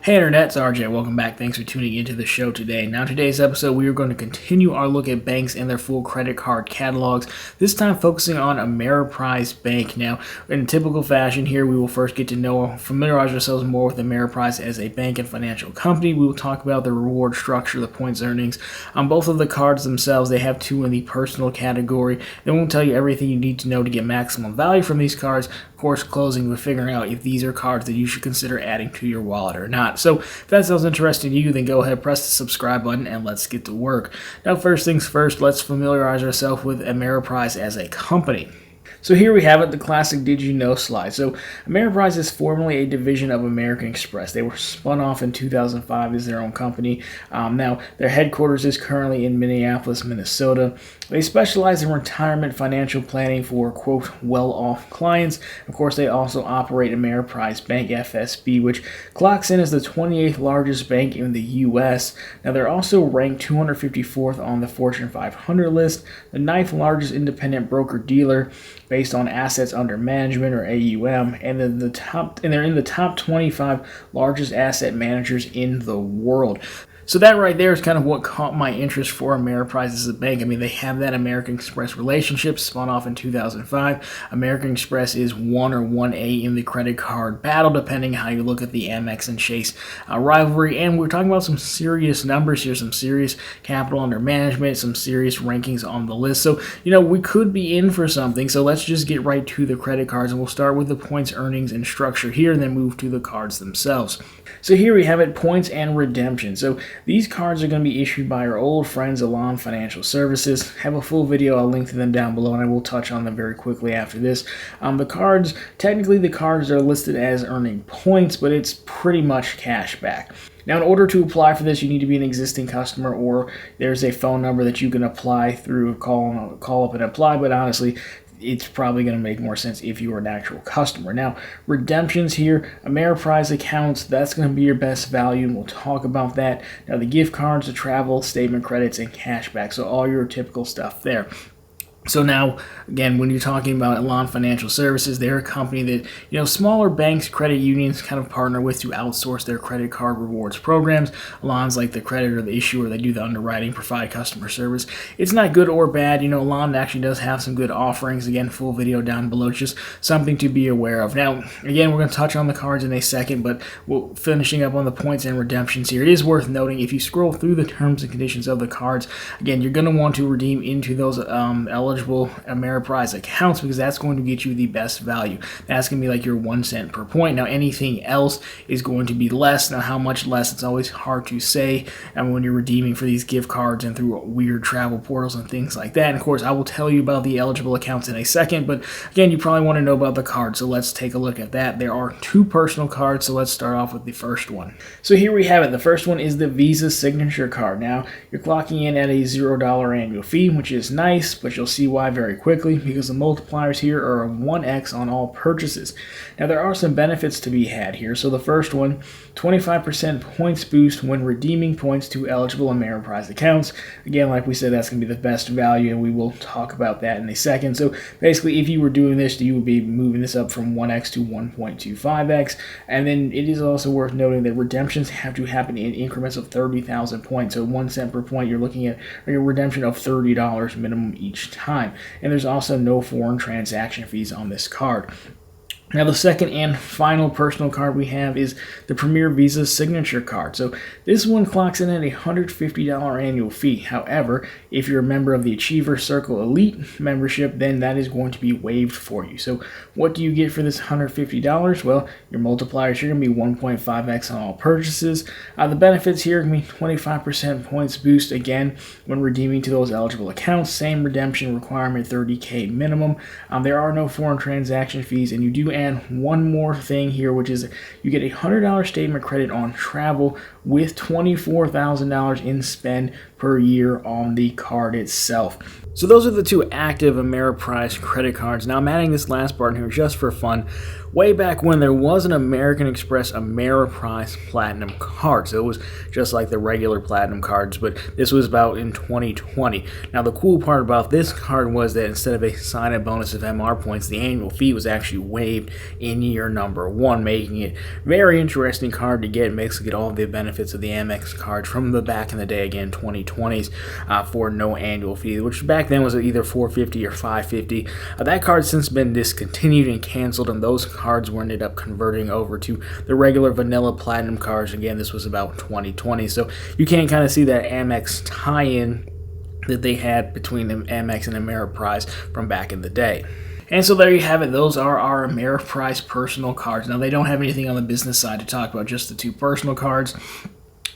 Hey Internet, it's RJ. Welcome back. Thanks for tuning into the show today. Now, today's episode, we are going to continue our look at banks and their full credit card catalogs, this time focusing on Ameriprise Bank. Now, in typical fashion here, we will first get to familiarize ourselves more with Ameriprise as a bank and financial company. We will talk about the reward structure, the points earnings. On both of the cards themselves, they have two in the personal category. Then we'll tell you everything you need to know to get maximum value from these cards. Of course, closing with figuring out if these are cards that you should consider adding to your wallet or not. So if that sounds interesting to you, then go ahead, press the subscribe button, and let's get to work. Now, first things first, let's familiarize ourselves with Ameriprise as a company. So here we have it, the classic did you know slide. So Ameriprise is formerly a division of American Express. They were spun off in 2005 as their own company. Now, their headquarters is currently in Minneapolis, Minnesota. They specialize in retirement financial planning for, quote, well-off clients. Of course, they also operate Ameriprise Bank, FSB, which clocks in as the 28th largest bank in the U.S. Now, they're also ranked 254th on the Fortune 500 list, the 9th largest independent broker-dealer based on assets under management, or AUM, and they're in the top 25 largest asset managers in the world. So that right there is kind of what caught my interest for Ameriprise as a bank. I mean, they have that American Express relationship, spun off in 2005. American Express is 1 or 1A in the credit card battle, depending how you look at the Amex and Chase rivalry. And we're talking about some serious numbers here, some serious capital under management, some serious rankings on the list. So, we could be in for something. So let's just get right to the credit cards, and we'll start with the points, earnings, and structure here, and then move to the cards themselves. So here we have it, points and redemption. So these cards are going to be issued by our old friends, Elan Financial Services. Have a full video, I'll link to them down below, and I will touch on them very quickly after this. Technically the cards are listed as earning points, but it's pretty much cash back. Now, in order to apply for this, you need to be an existing customer, or there's a phone number that you can apply through, call up and apply, but honestly, it's probably going to make more sense if you are an actual customer. Now, redemptions here, Ameriprise accounts, that's going to be your best value, and we'll talk about that. Now, the gift cards, the travel, statement credits, and cashback, so all your typical stuff there. So now, again, when you're talking about Elan Financial Services, they're a company that, smaller banks, credit unions kind of partner with to outsource their credit card rewards programs. Elan's like the creditor, the issuer, they do the underwriting, provide customer service. It's not good or bad. Elan actually does have some good offerings. Again, full video down below, just something to be aware of. Now, again, we're going to touch on the cards in a second, but finishing up on the points and redemptions here, it is worth noting, if you scroll through the terms and conditions of the cards, again, you're going to want to redeem into those eligible Ameriprise accounts, because that's going to get you the best value. That's going to be like your 1 cent per point. Now, anything else is going to be less. Now, how much less, it's always hard to say. And when you're redeeming for these gift cards and through weird travel portals and things like that. And of course, I will tell you about the eligible accounts in a second, but again, you probably want to know about the card, so let's take a look at that. There are two personal cards, so let's start off with the first one. So here we have it. The first one is the Visa Signature Card. Now, you're clocking in at a $0 annual fee, which is nice, but you'll see why very quickly, because the multipliers here are 1x on all purchases. Now, there are some benefits to be had here. So the first one, 25% points boost when redeeming points to eligible Ameriprise accounts. Again, like we said, that's going to be the best value, and we will talk about that in a second. So basically, if you were doing this, you would be moving this up from 1x to 1.25x. And then it is also worth noting that redemptions have to happen in increments of 30,000 points. So 1 cent per point, you're looking at a redemption of $30 minimum each time. And there's also no foreign transaction fees on this card. Now, the second and final personal card we have is the Premier Visa Signature Card. So this one clocks in at a $150 annual fee. However, if you're a member of the Achiever Circle Elite membership, then that is going to be waived for you. So what do you get for this $150? Well, your multipliers here are going to be 1.5x on all purchases. The benefits here are going to be 25% points boost, again, when redeeming to those eligible accounts. Same redemption requirement, 30K minimum. There are no foreign transaction fees, and you do add one more thing here, which is you get a $100 statement credit on travel with $24,000 in spend per year on the card itself. So those are the two active Ameriprise credit cards. Now I'm adding this last part here just for fun. Way back when there was an American Express Ameriprise Platinum card. So it was just like the regular Platinum cards, but this was about in 2020. Now the cool part about this card was that instead of a sign-up bonus of MR points, the annual fee was actually waived in year number 1, making it very interesting card to get. Makes you get all the benefits of the Amex card from the back in the day, again 2020s, for no annual fee, which back then was either $450 or $550. That card's since been discontinued and canceled, and those cards were ended up converting over to the regular vanilla Platinum cards. Again, this was about 2020, so you can kind of see that Amex tie-in that they had between the Amex and Ameriprise from back in the day. And so there you have it. Those are our Ameriprise personal cards. Now, they don't have anything on the business side to talk about, just the two personal cards.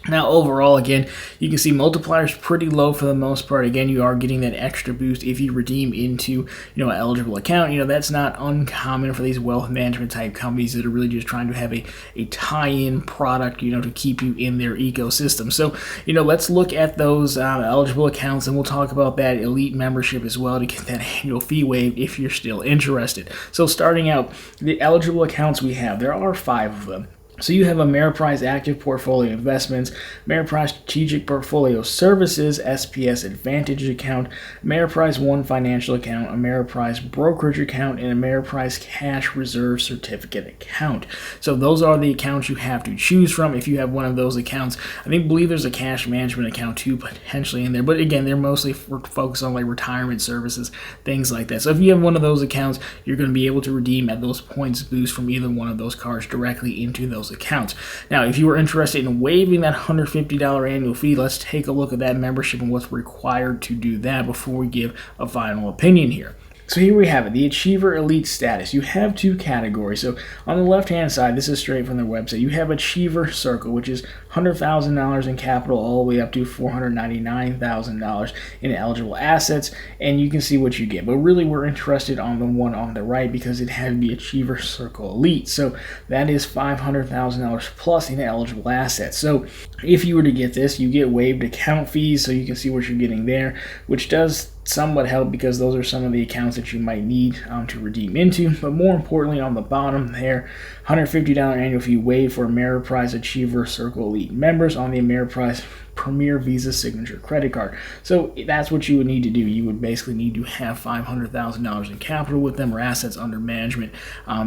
Now, overall, again, you can see multipliers pretty low for the most part. Again, you are getting that extra boost if you redeem into, an eligible account. That's not uncommon for these wealth management type companies that are really just trying to have a tie-in product, to keep you in their ecosystem. So, let's look at those eligible accounts, and we'll talk about that elite membership as well to get that annual fee waived if you're still interested. So, starting out, the eligible accounts we have, there are 5 of them. So you have Ameriprise Active Portfolio Investments, Ameriprise Strategic Portfolio Services, SPS Advantage Account, Ameriprise One Financial Account, Ameriprise Brokerage Account, and Ameriprise Cash Reserve Certificate Account. So those are the accounts you have to choose from if you have one of those accounts. I believe there's a cash management account too potentially in there, but again, they're mostly focused on like retirement services, things like that. So if you have one of those accounts, you're going to be able to redeem at those points boost from either one of those cards directly into those accounts. Now, if you were interested in waiving that $150 annual fee, let's take a look at that membership and what's required to do that before we give a final opinion here. So here we have it, the Achiever Elite status. You have 2 categories. So on the left-hand side, this is straight from their website. You have Achiever Circle, which is $100,000 in capital all the way up to $499,000 in eligible assets, and you can see what you get. But really, we're interested on the one on the right because it has the Achiever Circle Elite. So that is $500,000 plus in eligible assets. So if you were to get this, you get waived account fees, so you can see what you're getting there, which does somewhat help because those are some of the accounts that you might need to redeem into. But more importantly, on the bottom there, $150 annual fee waived for Ameriprise Achiever Circle Elite members on the Ameriprise Premier Visa Signature credit card. So that's what you would need to do. You would basically need to have $500,000 in capital with them or assets under management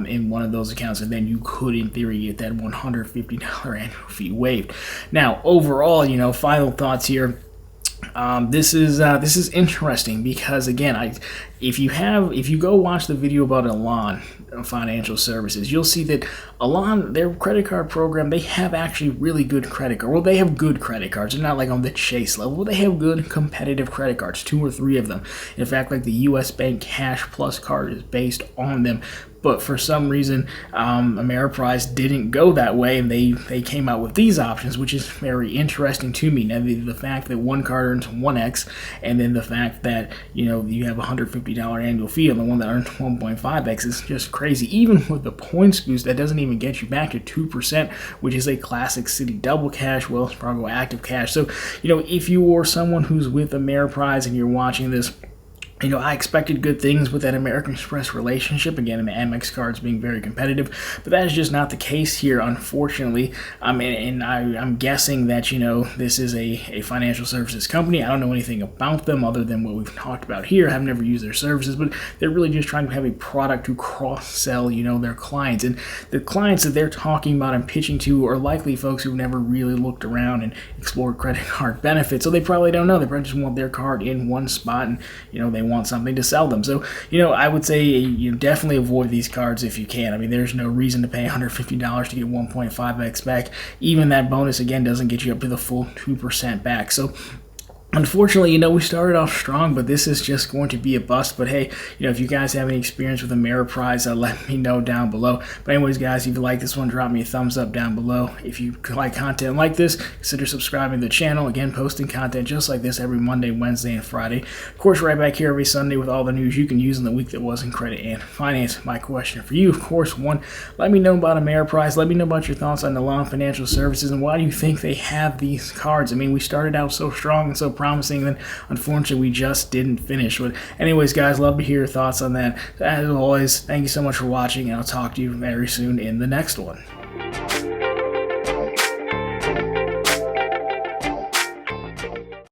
in one of those accounts, and then you could, in theory, get that $150 annual fee waived. Now, overall, final thoughts here. This is interesting because, again, if you go watch the video about Elan Financial Services, you'll see that Elan, their credit card program, they have actually really good credit cards. Well, they have good credit cards. They're not like on the Chase level. They have good competitive credit cards, 2 or 3 of them. In fact, like the U.S. Bank Cash Plus card is based on them. But for some reason, Ameriprise didn't go that way, and they came out with these options, which is very interesting to me. Now, the fact that one card earns 1x, and then the fact that you have a $150 annual fee on the one that earns 1.5x is just crazy. Even with the points boost, that doesn't even get you back to 2%, which is a classic City Double Cash, Wells Fargo Active Cash. So, if you are someone who's with Ameriprise and you're watching this, I expected good things with that American Express relationship, again, and the Amex cards being very competitive, but that is just not the case here, unfortunately. And I'm guessing that, this is a financial services company. I don't know anything about them other than what we've talked about here. I've never used their services, but they're really just trying to have a product to cross-sell, their clients. And the clients that they're talking about and pitching to are likely folks who've never really looked around and explored credit card benefits, so they probably don't know. They probably just want their card in one spot, and, they want something to sell them. So, I would say you definitely avoid these cards if you can. There's no reason to pay $150 to get 1.5x back. Even that bonus, again, doesn't get you up to the full 2% back. So, unfortunately, we started off strong, but this is just going to be a bust. But hey, if you guys have any experience with Ameriprise, let me know down below. But anyways, guys, if you like this one, drop me a thumbs up down below. If you like content like this, consider subscribing to the channel. Again, posting content just like this every Monday, Wednesday, and Friday. Of course, right back here every Sunday with all the news you can use in the week that was in credit and finance. My question for you, of course, one, let me know about Ameriprise. Let me know about your thoughts on Elan Financial Services, and why do you think they have these cards? We started out so strong and so promising. promising, then unfortunately we just didn't finish. But anyways, guys, love to hear your thoughts on that. As always, thank you so much for watching, and I'll talk to you very soon in the next one.